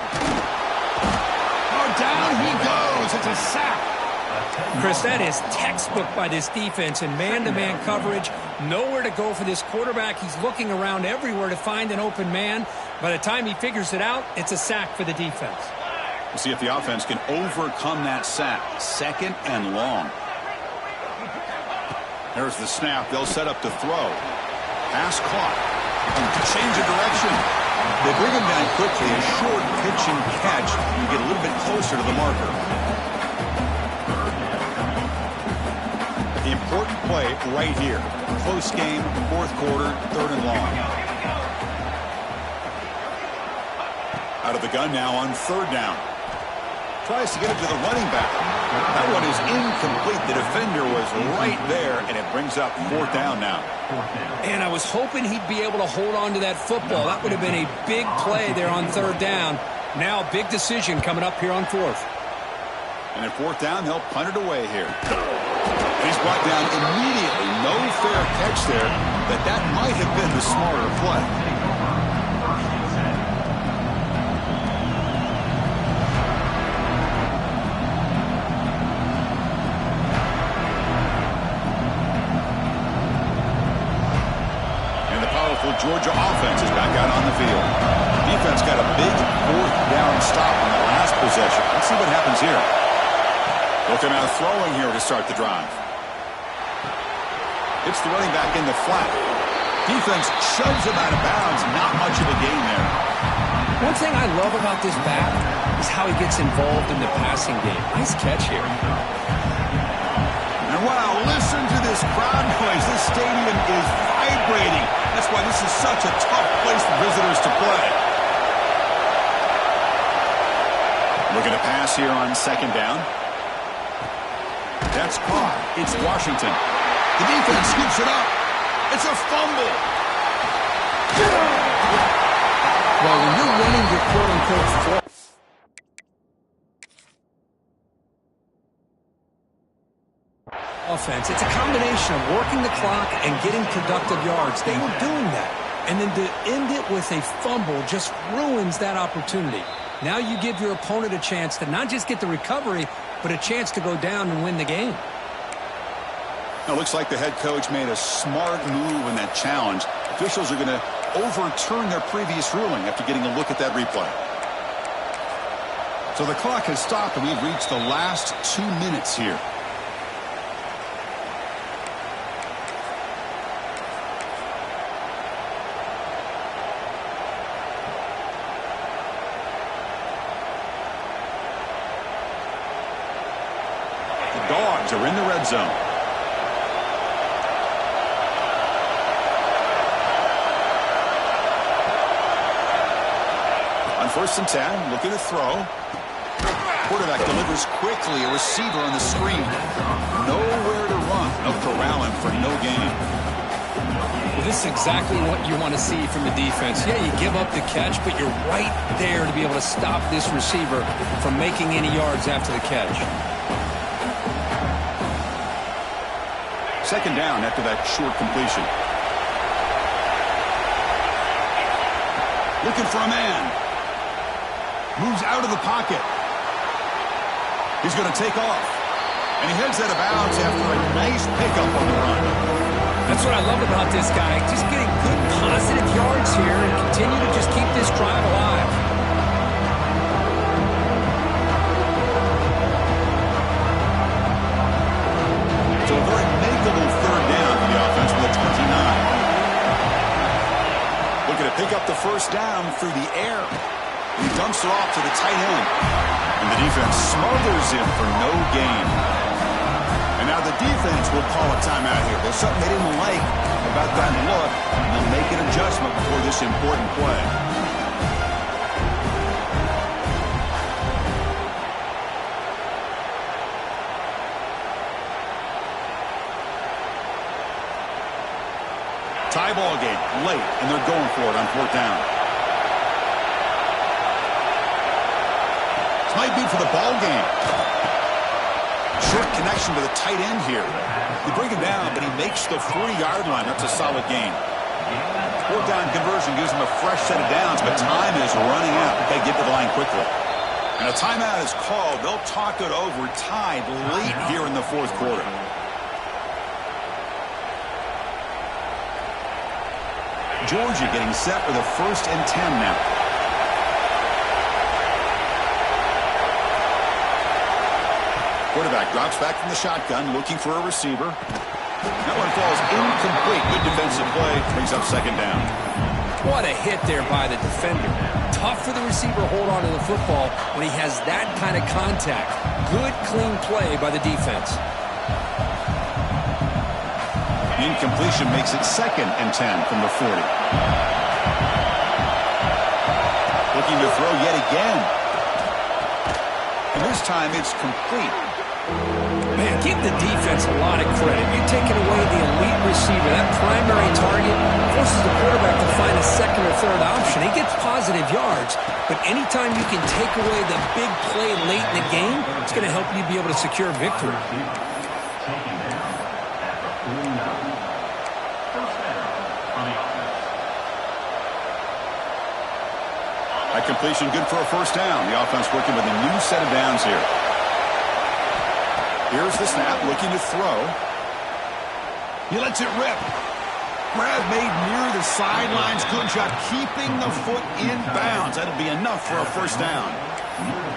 Oh, down he goes. It's a sack. Chris, that is textbook by this defense in man-to-man coverage. Nowhere to go for this quarterback. He's looking around everywhere to find an open man. By the time he figures it out, it's a sack for the defense. We'll see if the offense can overcome that sack. 2nd and long. There's the snap. They'll set up to throw. Pass caught. Change of direction. They bring him down quickly. A short pitch and catch. You get a little bit closer to the marker. The important play right here. Close game, 4th quarter, 3rd and long. Out of the gun now on 3rd down. Tries to get it to the running back. That one is incomplete. The defender was right there, and it brings up 4th down now. And I was hoping he'd be able to hold on to that football. That would have been a big play there on 3rd down. Now a big decision coming up here on 4th. And at 4th down, they'll punt it away here. He's brought down immediately. No fair catch there, but that might have been the smarter play. Georgia offense is back out on the field. Defense got a big 4th down stop on the last possession. Let's see what happens here. Looking out throwing here to start the drive. It's the running back in the flat. Defense shoves him out of bounds. Not much of a gain there. One thing I love about this back is how he gets involved in the passing game. Nice catch here. And wow, listen to this crowd noise. This stadium is vibrating. That's why this is such a tough place for visitors to play. Looking to pass here on 2nd down. That's caught. It's Washington. The defense scoops it up. It's a fumble. Well, when you're running your quote-unquote floor offense, it's a combination of working the clock and getting productive yards. They were doing that. And then to end it with a fumble just ruins that opportunity. Now you give your opponent a chance to not just get the recovery, but a chance to go down and win the game. Now, looks like the head coach made a smart move in that challenge. Officials are going to overturn their previous ruling after getting a look at that replay. So the clock has stopped, and we've reached the last 2 minutes here. yards. They're in the red zone. On 1st and 10, looking to throw. Quarterback delivers quickly. A receiver on the screen. Nowhere to run. No corralling for no gain. Well, this is exactly what you want to see from the defense. Yeah, you give up the catch, but you're right there to be able to stop this receiver from making any yards after the catch. 2nd down after that short completion. Looking for a man. Moves out of the pocket. He's going to take off. And he heads out of bounds after a nice pickup on the run. That's what I love about this guy. Just getting good positive yards here and continue to just keep this drive alive. So a very makeable 3rd down for the offense with a 29. Looking to pick up the 1st down through the air. He dumps it off to the tight end. And the defense smothers him for no gain. And now the defense will call a timeout here. There's something they didn't like about that look. And they'll make an adjustment before this important play. Tie ball game late, and they're going for it on 4th down. Might be for the ball game. Short connection to the tight end here. They bring him down, but he makes the 40-yard line. That's a solid gain. 4th down conversion gives him a fresh set of downs, but time is running out. They get to the line quickly. And a timeout is called. They'll talk it over, tied late here in the 4th quarter. Georgia getting set with a 1st and 10 now. Quarterback drops back from the shotgun, looking for a receiver. That one falls incomplete. Good defensive play. Brings up 2nd down. What a hit there by the defender. Tough for the receiver to hold on to the football when he has that kind of contact. Good, clean play by the defense. Incompletion makes it 2nd and 10 from the 40. Looking to throw yet again. And this time it's complete. Man, give the defense a lot of credit. You're taking away the elite receiver. That primary target forces the quarterback to find a 2nd or 3rd option. He gets positive yards, but anytime you can take away the big play late in the game, it's going to help you be able to secure victory. That completion good for a 1st down. The offense working with a new set of downs here. Here's the snap, looking to throw. He lets it rip. Grab made near the sidelines. Good job keeping the foot in bounds. That'll be enough for a 1st down.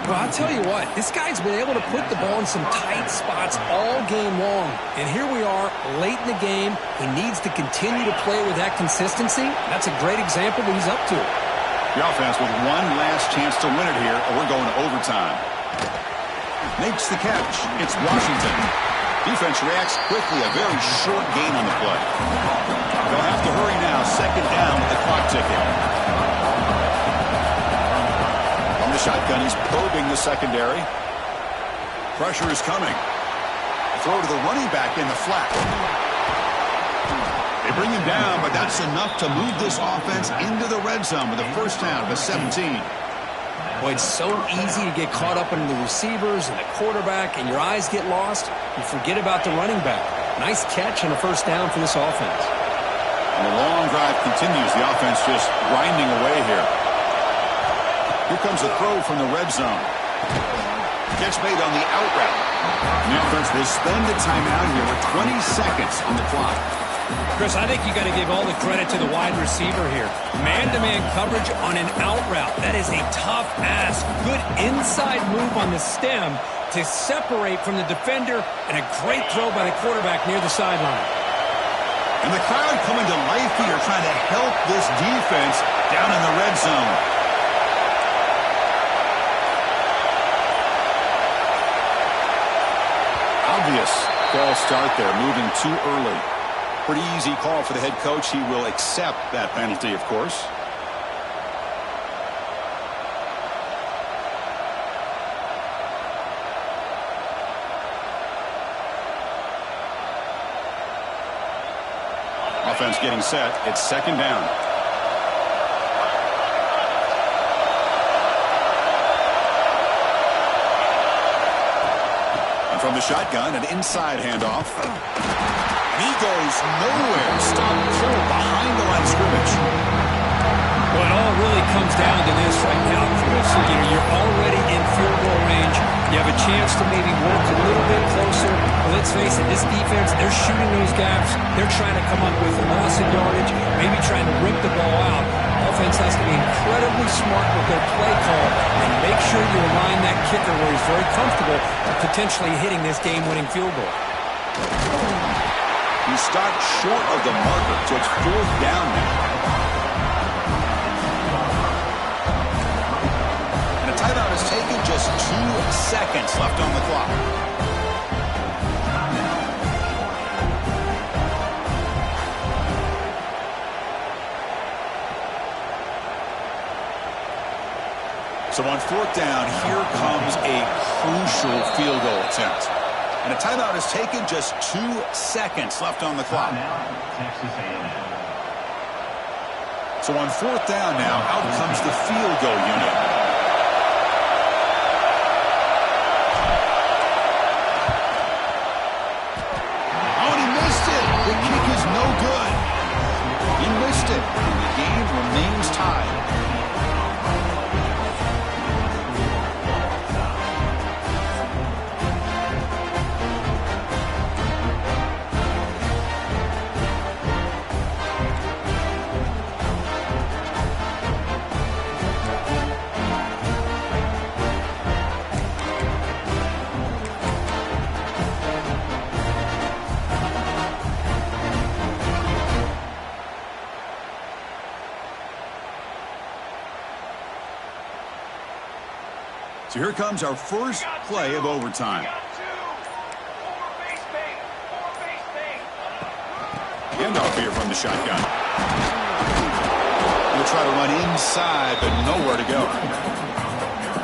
Well, I'll tell you what, this guy's been able to put the ball in some tight spots all game long. And here we are, late in the game. He needs to continue to play with that consistency. That's a great example that he's up to. The offense with one last chance to win it here, or we're going to overtime. Makes the catch. It's Washington. Defense reacts quickly. A very short gain on the play. They'll have to hurry now. 2nd down with the clock ticking. From the shotgun, he's probing the secondary. Pressure is coming. Throw to the running back in the flat. They bring him down, but that's enough to move this offense into the red zone with a 1st down to 17. Boy, it's so easy to get caught up in the receivers and the quarterback, and your eyes get lost. You forget about the running back. Nice catch and a 1st down for this offense. And the long drive continues. The offense just grinding away here. Here comes a throw from the red zone. Catch made on the out route. And the offense will spend a timeout here with 20 seconds on the clock. Chris, I think you got to give all the credit to the wide receiver here. Man-to-man coverage on an out route. That is a tough ask. Good inside move on the stem to separate from the defender, and a great throw by the quarterback near the sideline. And the crowd coming to life here, trying to help this defense down in the red zone. Obvious false start there, moving too early. Pretty easy call for the head coach. He will accept that penalty, of course. Offense getting set. It's second down. And from the shotgun, an inside handoff. And he goes nowhere. Stop pull behind the line of scrimmage. Well, it all really comes down to this right now, Chris. You're already in field goal range. You have a chance to maybe work a little bit closer. But let's face it, this defense, they're shooting those gaps. They're trying to come up with a loss of yardage, maybe trying to rip the ball out. Offense has to be incredibly smart with their play call and make sure you align that kicker where he's very comfortable potentially hitting this game-winning field goal. He stopped short of the marker, so it's fourth down now. And a timeout is taken, just 2 seconds left on the clock. So on fourth down, here comes a crucial field goal attempt. And a timeout is taken, just 2 seconds left on the clock. So on fourth down now, out comes the field goal unit. Oh, and he missed it. The kick is no good. He missed it, and the game remains tied. So here comes our first play of overtime. Handoff here from the shotgun. We'll try to run inside, but nowhere to go.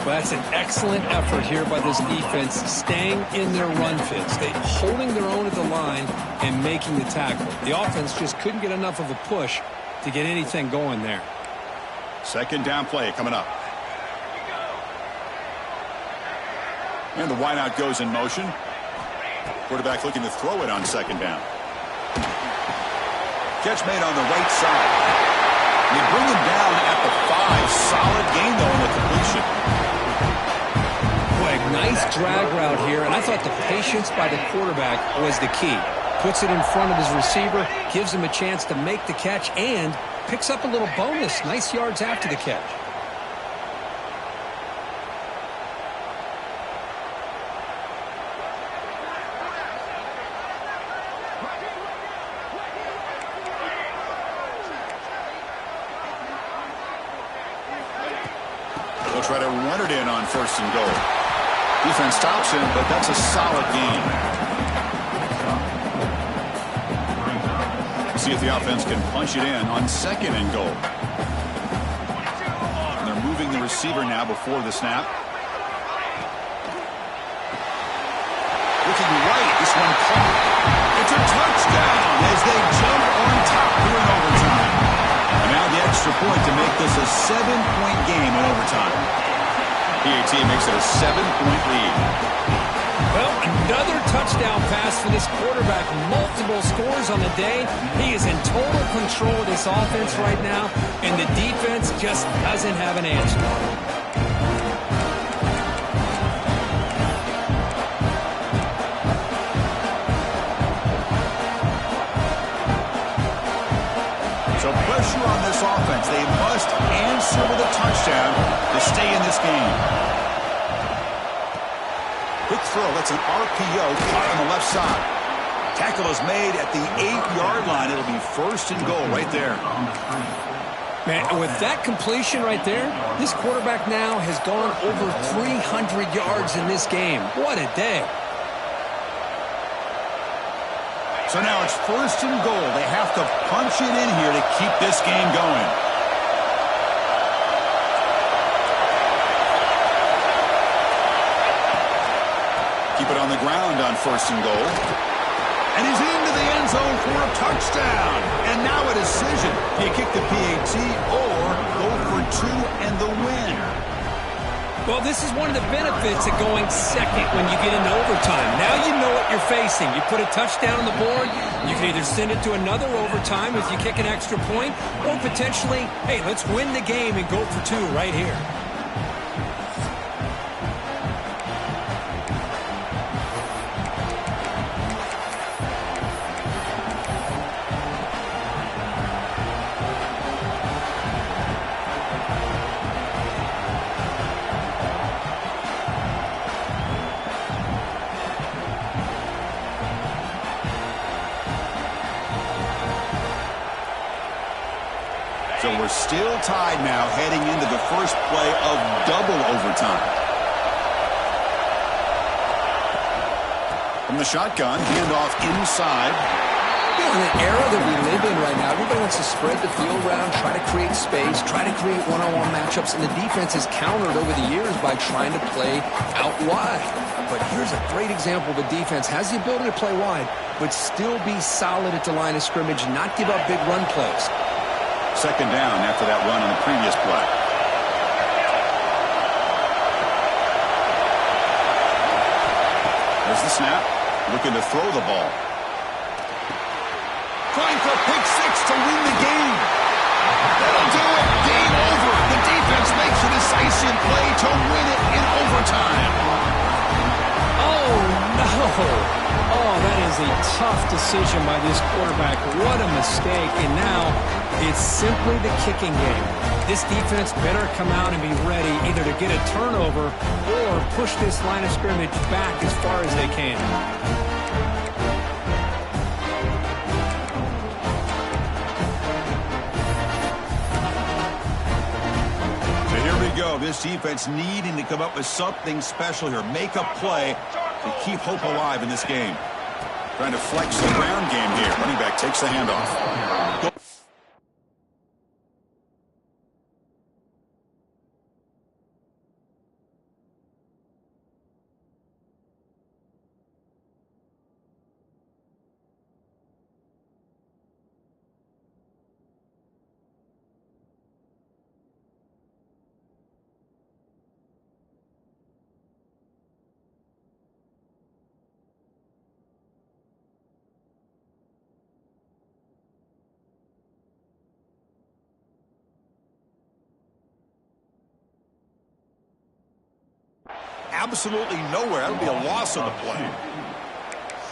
Well, that's an excellent effort here by this defense, staying in their run fits. They holding their own at the line and making the tackle. The offense just couldn't get enough of a push to get anything going there. Second down play coming up. And the wideout goes in motion. Quarterback looking to throw it on second down. Catch made on the right side. They bring him down at the 5. Solid gain, though, in the completion. Boy, nice drag route here, and I thought the patience by the quarterback was the key. Puts it in front of his receiver, gives him a chance to make the catch, and picks up a little bonus. Nice yards after the catch. Try to run it in on first and goal. Defense stops him, but that's a solid gain. See if the offense can punch it in on second and goal. And they're moving the receiver now before the snap. Looking right, this one caught. It's a touchdown as they jump on top here in overtime. And now the extra point to make this a 7-point game in overtime. PAT makes it a 7-point lead. Well, another touchdown pass for this quarterback. Multiple scores on the day. He is in total control of this offense right now, and the defense just doesn't have an answer. So pressure on this offense. They must answer with a touchdown to stay in this game. Quick throw. That's an RPO caught on the left side. Tackle is made at the 8-yard line. It'll be first and goal right there. Man, with that completion right there, this quarterback now has gone over 300 yards in this game. What a day. So now it's 1st and goal. They have to punch it in here to keep this game going. Keep it on the ground on 1st and goal. And he's into the end zone for a touchdown. And now a decision. Do you kick the PAT or go for 2 and the win? Well, this is one of the benefits of going second when you get into overtime. Now you know what you're facing. You put a touchdown on the board, you can either send it to another overtime if you kick an extra point, or potentially, hey, let's win the game and go for 2 right here. So we're still tied now heading into the first play of double overtime. From the shotgun, handoff inside. You know, in the era that we live in right now, everybody wants to spread the field around, try to create space, try to create one-on-one matchups, and the defense has countered over the years by trying to play out wide. But here's a great example of a defense has the ability to play wide, but still be solid at the line of scrimmage, not give up big run plays. 2nd down after that run on the previous play. There's the snap. Looking to throw the ball. Trying for pick 6 to win the game. That'll do it. Game over. The defense makes a decisive play to win it in overtime. Oh, no. Oh, that is a tough decision by this quarterback. What a mistake. And now it's simply the kicking game. This defense better come out and be ready either to get a turnover or push this line of scrimmage back as far as they can. So here we go. This defense needing to come up with something special here. Make a play to keep hope alive in this game. Trying to flex the ground game here. Running back takes the handoff. Absolutely nowhere. That would be a loss of the play.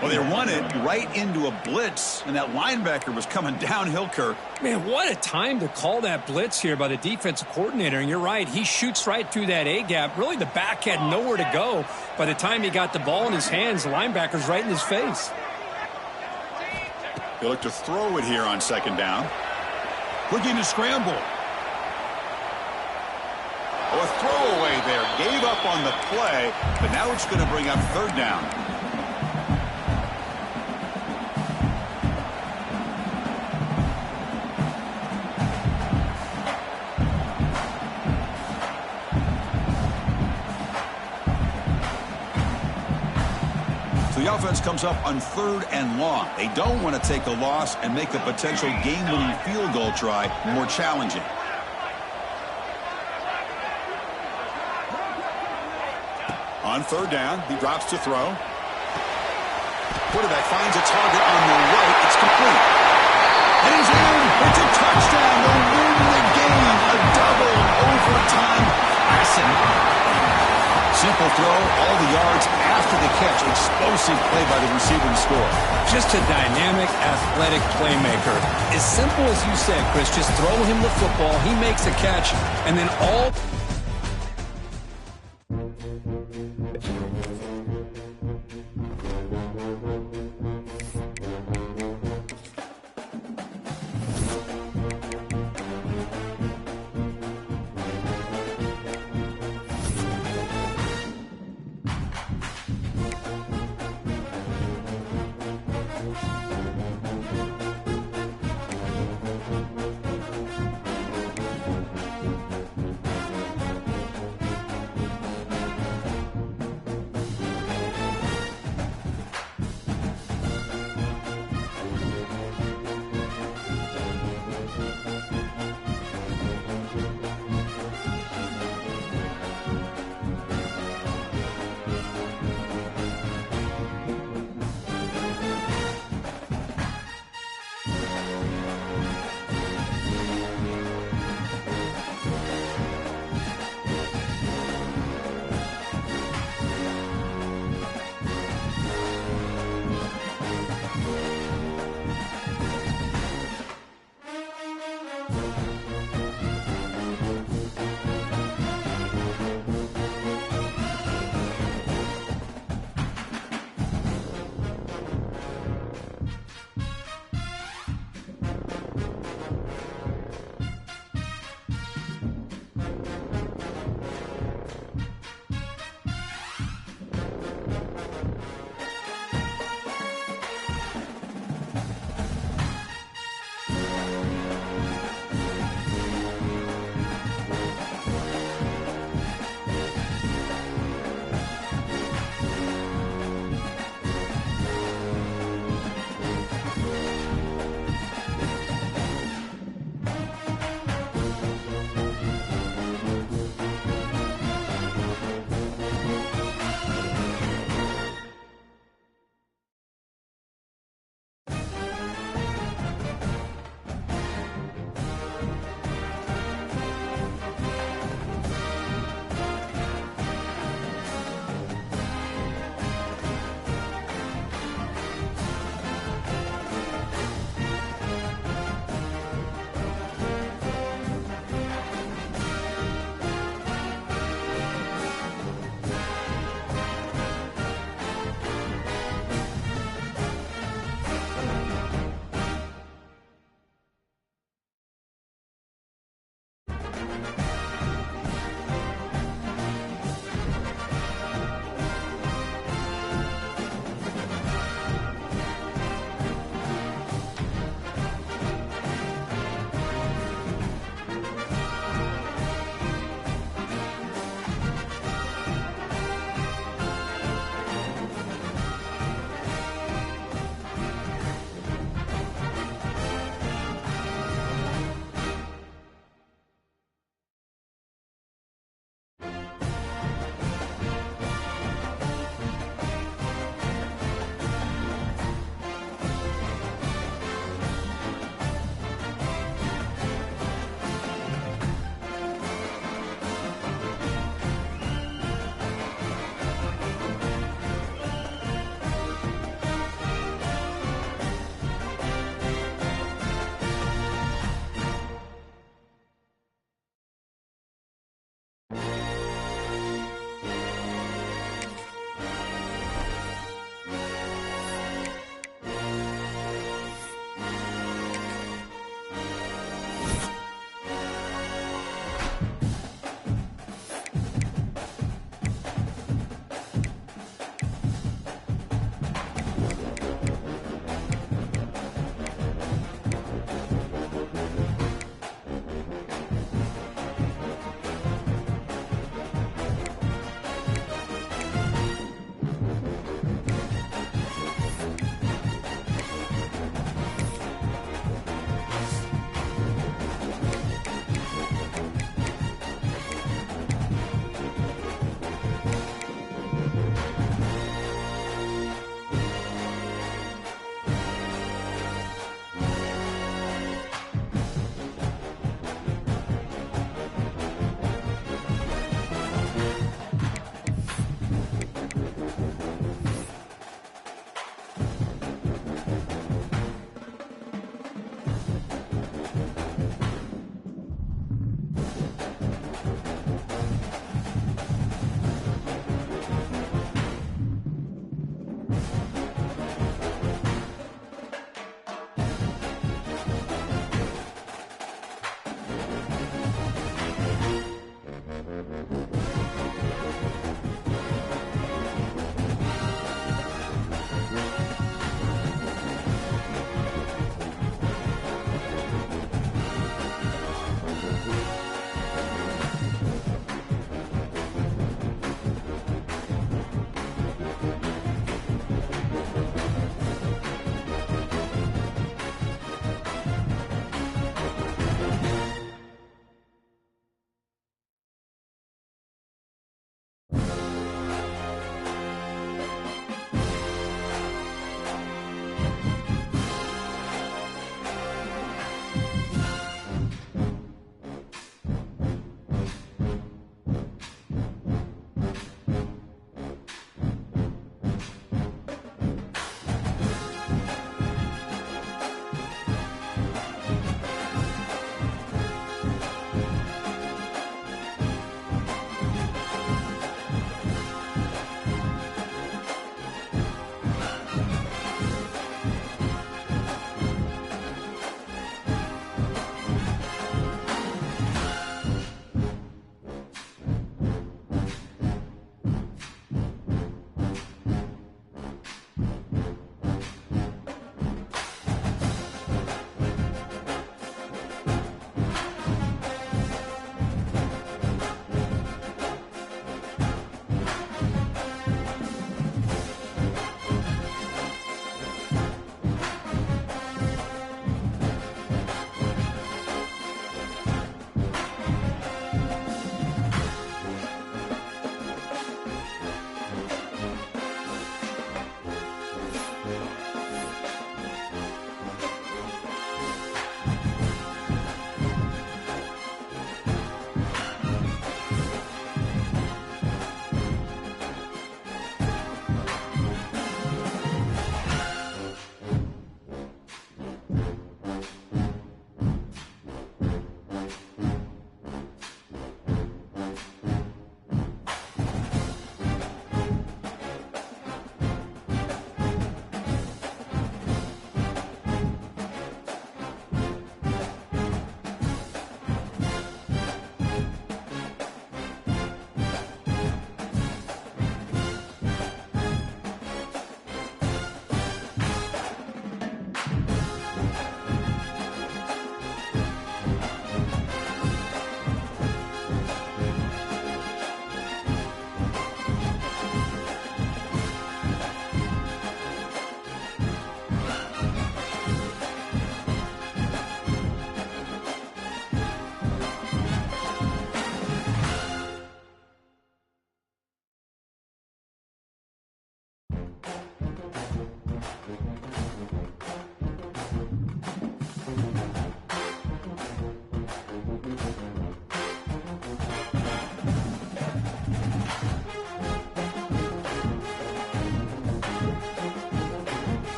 Well, they run it right into a blitz, and that linebacker was coming downhill, Kirk. Man, what a time to call that blitz here by the defensive coordinator. And you're right, he shoots right through that A-gap. Really, the back had nowhere to go. By the time he got the ball in his hands, the linebacker's right in his face. They look to throw it here on 2nd down. Looking to scramble. Oh, a throwaway there. Gave up on the play, but now it's going to bring up 3rd down. So the offense comes up on 3rd and long. They don't want to take a loss and make a potential game-winning field goal try more challenging. On 3rd down, he drops to throw. Quarterback finds a target on the right. It's complete. And he's in. It's a touchdown. They'll win the game. A double overtime passing. Simple throw, all the yards after the catch. Explosive play by the receiver to score. Just a dynamic, athletic playmaker. As simple as you said, Chris, just throw him the football. He makes a catch, and then all...